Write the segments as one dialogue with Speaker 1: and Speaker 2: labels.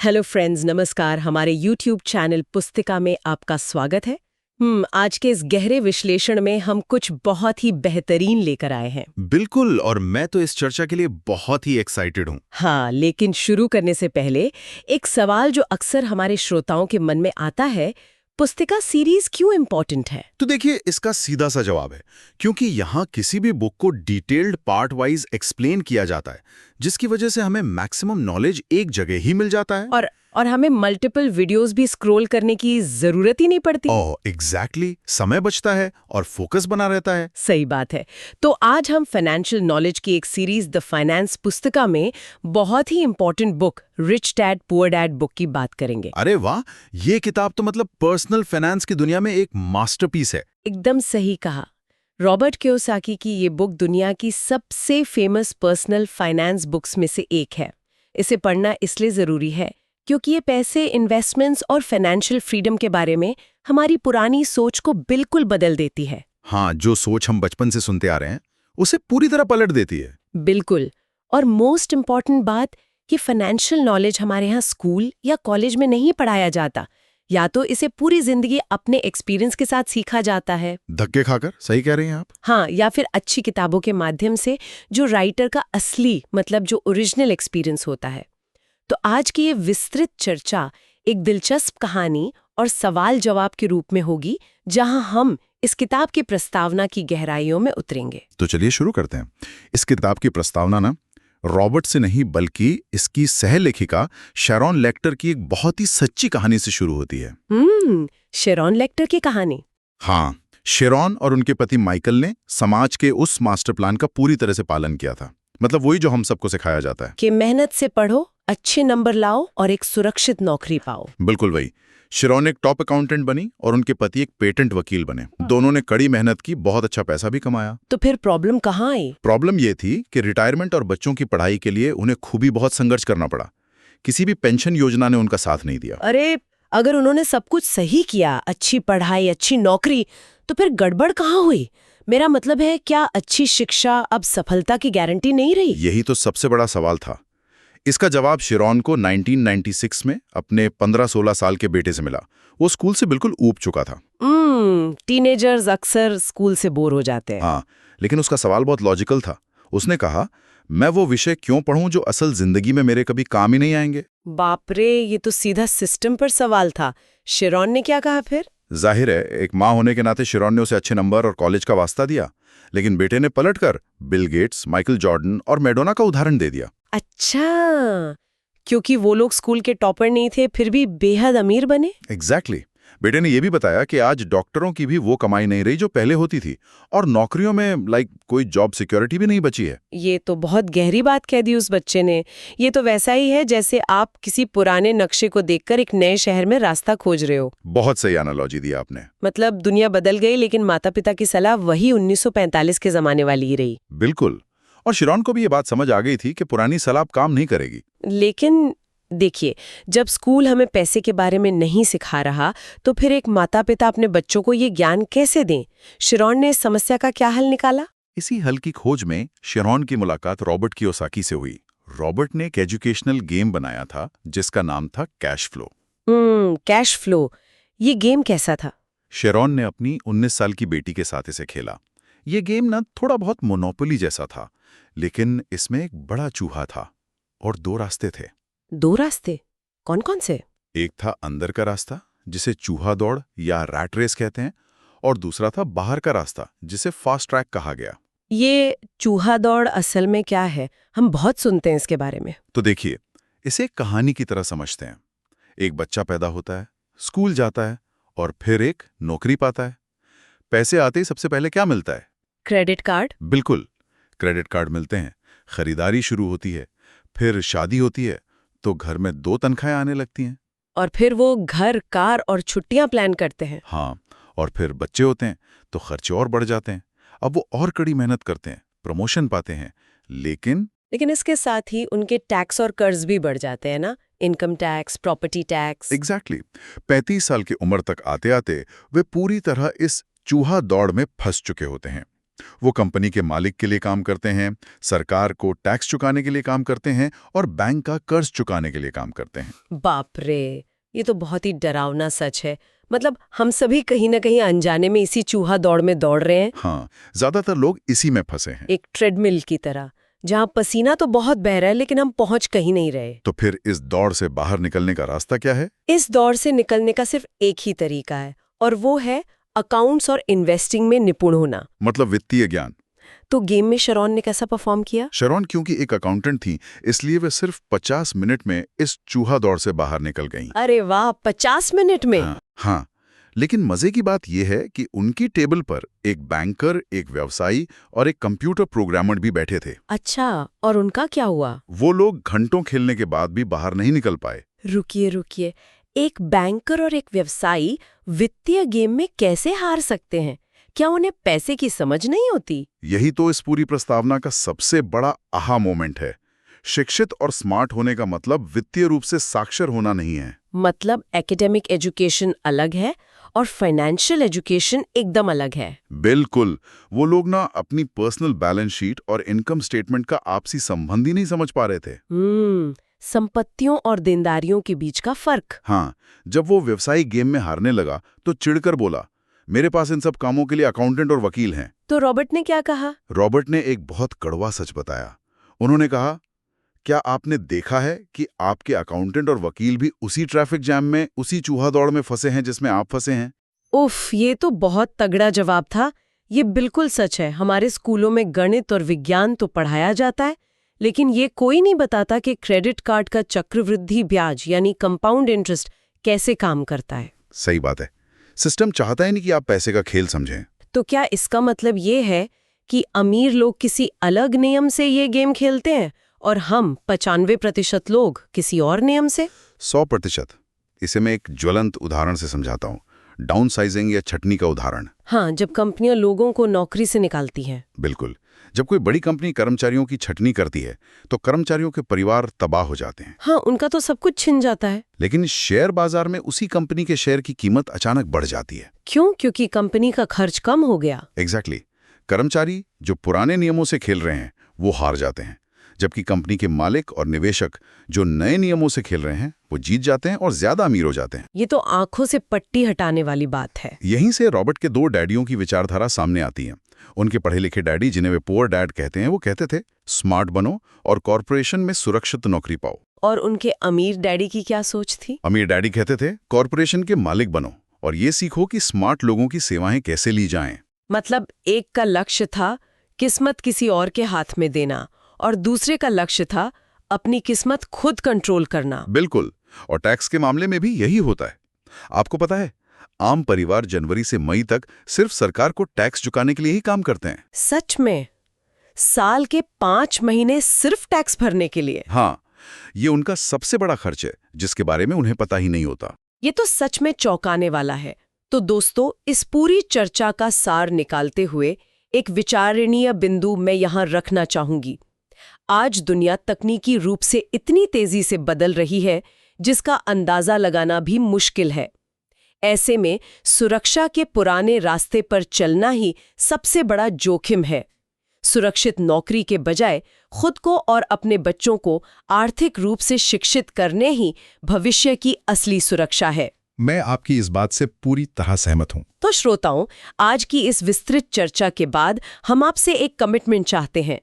Speaker 1: Hello friends, नमस्कार। हमारे YouTube channel पुस्तिका में आपका स्वागत है। आज के इस गहरे विश्लेषण में हम कुछ बहुत ही बेहतरीन लेकर आए हैं।
Speaker 2: बिल्कुल, और मैं तो इस चर्चा के लिए बहुत ही एक्साइटेड हूँ।
Speaker 1: हाँ, लेकिन शुरू करने से पहले एक सवाल जो अक्सर हमारे श्रोताओं के मन में आता है, पुस्तिका सीरीज क्यों इम्पोर्टेंट है?
Speaker 2: तो देखिए, इसका सीधा सा जवाब है क्योंकि यहाँ किसी भी बुक को डिटेल्ड पार्ट वाइज एक्सप्लेन किया जाता है, जिसकी वजह से हमें मैक्सिमम नॉलेज एक जगह ही मिल जाता है।
Speaker 1: और हमें मल्टीपल वीडियोस भी स्क्रॉल करने की जरूरत ही नहीं पड़ती।
Speaker 2: एग्जैक्टली, समय बचता है और फोकस बना रहता है।
Speaker 1: सही बात है। तो आज हम फाइनेंशियल नॉलेज की एक सीरीज द फाइनेंस पुस्तिका में बहुत ही important book Rich Dad Poor Dad book की बात करेंगे।
Speaker 2: अरे वाह, ये किताब तो मतलब पर्सनल फाइनेंस की दुनिया में एक मास्टरपीस है।
Speaker 1: एकदम सही कहा। रॉबर्ट कियोसाकी की ये बुक दुनिया की सबसे फेमस पर्सनल फाइनेंस बुक्स में से एक है। इसे पढ़ना इसलिए जरूरी है क्योंकि ये पैसे, इन्वेस्टमेंट्स और फाइनेंशियल फ्रीडम के बारे में हमारी पुरानी सोच को बिल्कुल बदल देती है।
Speaker 2: हाँ, जो सोच हम बचपन से सुनते आ रहे हैं उसे पूरी तरह पलट देती है।
Speaker 1: बिल्कुल। और मोस्ट इम्पॉर्टेंट बात, कि फाइनेंशियल नॉलेज हमारे यहाँ स्कूल या कॉलेज में नहीं पढ़ाया जाता, या तो इसे पूरी जिंदगी अपने एक्सपीरियंस के साथ सीखा जाता है,
Speaker 2: धक्के खाकर। सही कह रही हैं आप।
Speaker 1: हाँ, या फिर अच्छी किताबों के माध्यम से, जो राइटर का असली मतलब जो ओरिजिनल एक्सपीरियंस होता है। तो आज की ये विस्तृत चर्चा एक दिलचस्प कहानी और सवाल जवाब के रूप में होगी, जहां हम इस किताब की प्रस्तावना की गहराइयों में उतरेंगे।
Speaker 2: तो चलिए शुरू करते हैं। इस किताब की प्रस्तावना ना रॉबर्ट से नहीं बल्कि इसकी सहलेखिका शैरॉन लेक्टर की एक बहुत ही सच्ची कहानी से शुरू होती है।
Speaker 1: शैरॉन लेक्टर की कहानी।
Speaker 2: हाँ, शैरॉन और उनके पति माइकल ने समाज के उस मास्टर प्लान का पूरी तरह से पालन किया था। मतलब वही जो हम सबको सिखाया जाता है
Speaker 1: कि मेहनत से पढ़ो, अच्छे नंबर लाओ और एक सुरक्षित नौकरी पाओ।
Speaker 2: बिल्कुल वही। शैरॉन एक टॉप अकाउंटेंट बनी और उनके पति एक पेटेंट वकील बने। दोनों ने कड़ी मेहनत की, बहुत अच्छा पैसा भी कमाया।
Speaker 1: तो फिर प्रॉब्लम कहाँ आई?
Speaker 2: प्रॉब्लम ये थी कि रिटायरमेंट और बच्चों की पढ़ाई के लिए उन्हें खूब ही बहुत संघर्ष करना पड़ा। किसी भी पेंशन योजना ने उनका साथ नहीं दिया।
Speaker 1: अरे, अगर उन्होंने सब कुछ सही किया, अच्छी पढ़ाई, अच्छी नौकरी, तो फिर गड़बड़ कहाँ हुई? मेरा मतलब है, क्या अच्छी शिक्षा अब सफलता की गारंटी नहीं रही?
Speaker 2: यही तो सबसे बड़ा सवाल था। इसका जवाब शैरॉन को 1996 में अपने 15-16 साल के बेटे से मिला। वो स्कूल से बिल्कुल ऊब चुका था।
Speaker 1: टीनेजर्स अक्सर स्कूल से बोर हो जाते हैं।
Speaker 2: हाँ, लेकिन उसका सवाल बहुत लॉजिकल था। उसने कहा, मैं वो विषय क्यों पढ़ूं जो असल जिंदगी में मेरे कभी काम ही नहीं आएंगे।
Speaker 1: बाप रे, ये तो सीधा सिस्टम पर सवाल था। शैरॉन ने क्या कहा फिर?
Speaker 2: जाहिर है, एक माँ होने के नाते शैरॉन ने उसे अच्छे नंबर और कॉलेज का वास्ता दिया, लेकिन बेटे ने पलटकर बिल गेट्स, माइकल जॉर्डन और मैडोना का उदाहरण दे दिया।
Speaker 1: अच्छा, क्योंकि वो लोग स्कूल के टॉपर नहीं थे, फिर भी बेहद अमीर बने।
Speaker 2: एग्जैक्टली। बेटे ने यह भी बताया कि आज डॉक्टरों की भी वो कमाई नहीं रही जो पहले होती थी, और नौकरियों में कोई जॉब सिक्योरिटी भी नहीं बची है।
Speaker 1: ये तो बहुत गहरी बात कह दी उस बच्चे ने। ये तो वैसा ही है जैसे आप किसी पुराने नक्शे को देखकर एक नए शहर में रास्ता खोज रहे हो।
Speaker 2: बहुत सही एनालॉजी दी आपने।
Speaker 1: मतलब दुनिया बदल गई, लेकिन माता पिता की सलाह वही 1945 के जमाने वाली ही रही।
Speaker 2: बिल्कुल। और शैरॉन को भी ये बात समझ आ गई थी कि पुरानी सलाह काम नहीं करेगी।
Speaker 1: लेकिन देखिए, जब स्कूल हमें पैसे के बारे में नहीं सिखा रहा, तो फिर एक माता पिता अपने बच्चों को ये ज्ञान कैसे दें? शैरॉन ने इस समस्या का क्या हल निकाला?
Speaker 2: इसी हल की खोज में शैरॉन की मुलाकात रॉबर्ट कियोसाकी से हुई। रॉबर्ट ने एक एजुकेशनल गेम बनाया था जिसका नाम था कैश फ्लो।
Speaker 1: कैश फ्लो, ये गेम कैसा था?
Speaker 2: शैरॉन ने अपनी 19 साल की बेटी के साथ इसे खेला। ये गेम ना थोड़ा बहुत मोनोपोली जैसा था, लेकिन इसमें एक बड़ा चूहा था और 2 रास्ते थे।
Speaker 1: 2 रास्ते? कौन कौन से?
Speaker 2: एक था अंदर का रास्ता, जिसे चूहा दौड़ या रैट रेस कहते हैं, और दूसरा था बाहर का रास्ता, जिसे फास्ट ट्रैक कहा गया।
Speaker 1: ये चूहा दौड़ असल में क्या है? हम बहुत सुनते हैं इसके बारे में।
Speaker 2: तो देखिए, इसे एक कहानी की तरह समझते हैं। एक बच्चा पैदा होता है, स्कूल जाता है और फिर एक नौकरी पाता है। पैसे आते ही सबसे पहले क्या मिलता है?
Speaker 1: Credit card.
Speaker 2: बिल्कुल, क्रेडिट कार्ड मिलते हैं, खरीदारी शुरू होती है, फिर शादी होती है तो घर में 2 तनख्वाहें आने लगती हैं।
Speaker 1: और फिर वो घर, कार और छुट्टियां प्लान करते हैं।
Speaker 2: हाँ, और फिर बच्चे होते हैं तो खर्चे और बढ़ जाते हैं। अब वो और कड़ी मेहनत करते हैं, प्रमोशन पाते हैं, लेकिन
Speaker 1: इसके साथ ही उनके टैक्स और कर्ज भी बढ़ जाते हैं ना? Income tax, property tax.
Speaker 2: Exactly 35 साल की उम्र तक आते आते वे पूरी तरह इस चूहा दौड़ में फंस चुके होते हैं। वो कंपनी के मालिक के लिए काम करते हैं, सरकार को टैक्स चुकाने के लिए काम करते हैं और बैंक का कर्ज चुकाने के लिए काम करते हैं।
Speaker 1: बाप रे, ये तो बहुत ही डरावना सच है। मतलब हम सभी कहीं ना कहीं अनजाने में इसी चूहा दौड़ में दौड़ रहे हैं।
Speaker 2: हाँ, ज्यादातर लोग इसी में फंसे हैं।
Speaker 1: एक ट्रेडमिल की तरह, जहाँ पसीना तो बहुत बह रहा है लेकिन हम पहुंच कहीं नहीं रहे।
Speaker 2: तो फिर इस दौड़ से बाहर निकलने का रास्ता क्या है?
Speaker 1: इस दौड़ से निकलने का सिर्फ एक ही तरीका है, और वो है अकाउंट्स और इन्वेस्टिंग में निपुण होना।
Speaker 2: मतलब वित्तीय ज्ञान।
Speaker 1: तो गेम में शरौन ने कैसा परफॉर्म किया?
Speaker 2: शरौन क्योंकि एक अकाउंटेंट थी, इसलिए वे सिर्फ 50 मिनट में इस चूहा दौड़ से बाहर निकल गईं।
Speaker 1: अरे वाह, 50 मिनट में?
Speaker 2: हाँ, लेकिन मजे की बात यह है कि उनकी टेबल पर एक बैंकर, एक व्यवसायी और एक कंप्यूटर प्रोग्रामर भी बैठे थे।
Speaker 1: अच्छा, और उनका क्या हुआ?
Speaker 2: वो लोग घंटों खेलने के बाद भी बाहर नहीं निकल पाए।
Speaker 1: रुकिए, एक बैंकर और एक व्यवसायी वित्तीय गेम में कैसे हार सकते हैं? क्या उन्हें पैसे की समझ नहीं होती?
Speaker 2: यही तो इस पूरी प्रस्तावना का सबसे बड़ा आहा मोमेंट है। शिक्षित और स्मार्ट होने का मतलब वित्तीय रूप से साक्षर होना नहीं है।
Speaker 1: मतलब एकेडमिक एजुकेशन अलग है और फाइनेंशियल एजुकेशन एकदम अलग है।
Speaker 2: बिल्कुल। वो लोग ना अपनी पर्सनल बैलेंस शीट और इनकम स्टेटमेंट का आपसी संबंध ही नहीं समझ पा रहे थे।
Speaker 1: संपत्तियों और देनदारियों के बीच का फर्क।
Speaker 2: हाँ, जब वो व्यवसायी गेम में हारने लगा तो चिढ़कर बोला, मेरे पास इन सब कामों के लिए अकाउंटेंट और वकील हैं।
Speaker 1: तो रॉबर्ट ने क्या कहा?
Speaker 2: रॉबर्ट ने एक बहुत कड़वा सच बताया। उन्होंने कहा, क्या आपने देखा है कि आपके अकाउंटेंट और वकील भी उसी ट्रैफिक जैम में, उसी चूहा दौड़ में फंसे हैं जिसमें आप फंसे हैं?
Speaker 1: उफ, ये तो बहुत तगड़ा जवाब था। ये बिल्कुल सच है। हमारे स्कूलों में गणित और विज्ञान तो पढ़ाया जाता है, लेकिन ये कोई नहीं बताता कि क्रेडिट कार्ड का चक्रवृद्धि ब्याज यानी कंपाउंड इंटरेस्ट कैसे काम करता है।
Speaker 2: सही बात है। सिस्टम चाहता है नहीं कि आप पैसे का खेल समझें।
Speaker 1: तो क्या इसका मतलब ये है कि अमीर लोग किसी अलग नियम से ये गेम खेलते हैं और हम 95% लोग किसी और नियम से?
Speaker 2: 100%। इसे मैं एक ज्वलंत उदाहरण से समझाता हूँ। डाउनसाइजिंग या छटनी का उदाहरण।
Speaker 1: हाँ, जब कंपनियां लोगों को नौकरी से निकालती हैं।
Speaker 2: बिल्कुल। जब कोई बड़ी कंपनी कर्मचारियों की छटनी करती है तो कर्मचारियों के परिवार तबाह हो जाते हैं।
Speaker 1: हाँ, उनका तो सब कुछ छिन जाता है।
Speaker 2: लेकिन शेयर बाजार में उसी कंपनी के शेयर की कीमत अचानक बढ़ जाती है।
Speaker 1: क्यों? क्योंकि कंपनी का खर्च कम हो गया।
Speaker 2: एग्जैक्टली। कर्मचारी जो पुराने नियमों से खेल रहे हैं वो हार जाते हैं, जबकि कंपनी के मालिक और निवेशक जो नए नियमों से खेल रहे हैं वो जीत जाते हैं और ज्यादा अमीर हो जाते हैं।
Speaker 1: ये तो आंखों से पट्टी हटाने वाली बात है।
Speaker 2: यहीं से रॉबर्ट के 2 डैडियों की विचारधारा सामने आती है। उनके पढ़े लिखे डैडी, जिन्हें वे पुअर डैड कहते हैं, वो कहते थे स्मार्ट बनो और कॉर्पोरेशन में सुरक्षित नौकरी पाओ।
Speaker 1: और उनके अमीर डैडी की क्या सोच थी?
Speaker 2: अमीर डैडी कहते थे कॉर्पोरेशन के मालिक बनो और ये सीखो कि स्मार्ट लोगों की सेवाएं कैसे ली जाएं।
Speaker 1: मतलब एक का लक्ष्य था किस्मत किसी और के हाथ में देना और दूसरे का लक्ष्य था अपनी किस्मत खुद कंट्रोल करना।
Speaker 2: बिल्कुल। और टैक्स के मामले में भी यही होता है। आपको पता है, आम परिवार जनवरी से मई तक सिर्फ सरकार को टैक्स चुकाने के लिए ही काम करते हैं।
Speaker 1: सच में? साल के 5 महीने सिर्फ टैक्स भरने के लिए?
Speaker 2: हाँ, ये उनका सबसे बड़ा खर्च है जिसके बारे में उन्हें पता ही नहीं होता।
Speaker 1: ये तो सच में चौंकाने वाला है। तो दोस्तों, इस पूरी चर्चा का सार निकालते हुए एक विचारणीय बिंदु मैं यहाँ रखना चाहूंगी। आज दुनिया तकनीकी रूप से इतनी तेजी से बदल रही है जिसका अंदाजा लगाना भी मुश्किल है। ऐसे में सुरक्षा के पुराने रास्ते पर चलना ही सबसे बड़ा जोखिम है। सुरक्षित नौकरी के बजाय खुद को और अपने बच्चों को आर्थिक रूप से शिक्षित करने ही भविष्य की असली सुरक्षा है।
Speaker 3: मैं आपकी इस बात से पूरी तरह सहमत हूं।
Speaker 1: तो श्रोताओं, आज की इस विस्तृत चर्चा के बाद हम आपसे एक कमिटमेंट चाहते हैं।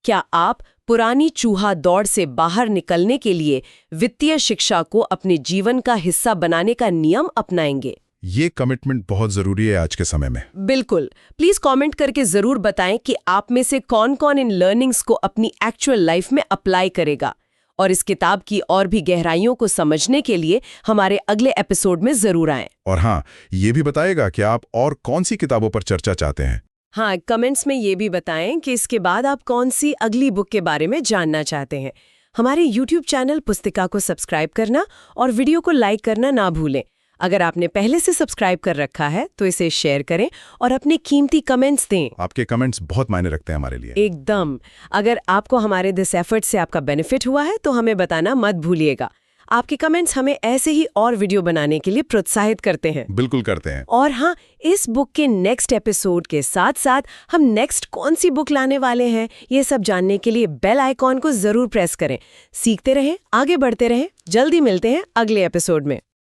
Speaker 1: क्या आप पुरानी चूहा दौड़ से बाहर निकलने के लिए वित्तीय शिक्षा को अपने जीवन का हिस्सा बनाने का नियम अपनाएंगे?
Speaker 3: ये कमिटमेंट बहुत जरूरी है आज के समय में।
Speaker 1: बिल्कुल। प्लीज कमेंट करके जरूर बताएं कि आप में से कौन-कौन इन लर्निंग्स को अपनी एक्चुअल लाइफ में अप्लाई करेगा। और इस किताब की और भी गहराइयों को समझने के लिए हमारे अगले एपिसोड में जरूर आएं।
Speaker 3: और हाँ, ये भी बताएगा कि आप और कौन सी किताबों पर चर्चा चाहते हैं।
Speaker 1: हाँ, कमेंट्स में ये भी बताएं कि इसके बाद आप कौन सी अगली बुक के बारे में जानना चाहते हैं। हमारे YouTube चैनल पुस्तिका को सब्सक्राइब करना और वीडियो को लाइक करना ना भूलें। अगर आपने पहले से सब्सक्राइब कर रखा है तो इसे शेयर करें और अपने कीमती कमेंट्स दें।
Speaker 3: आपके कमेंट्स बहुत मायने रखते हैं हमारे लिए।
Speaker 1: एकदम। अगर आपको हमारे दिस एफर्ट से आपका बेनिफिट हुआ है तो हमें बताना मत भूलिएगा। आपके कमेंट्स हमें ऐसे ही और वीडियो बनाने के लिए प्रोत्साहित करते हैं।
Speaker 3: बिल्कुल करते हैं।
Speaker 1: और हाँ, इस बुक के नेक्स्ट एपिसोड के साथ साथ हम नेक्स्ट कौन सी बुक लाने वाले हैं ये सब जानने के लिए बेल आइकॉन को जरूर प्रेस करें। सीखते रहें, आगे बढ़ते रहें। जल्दी मिलते हैं अगले एपिसोड में।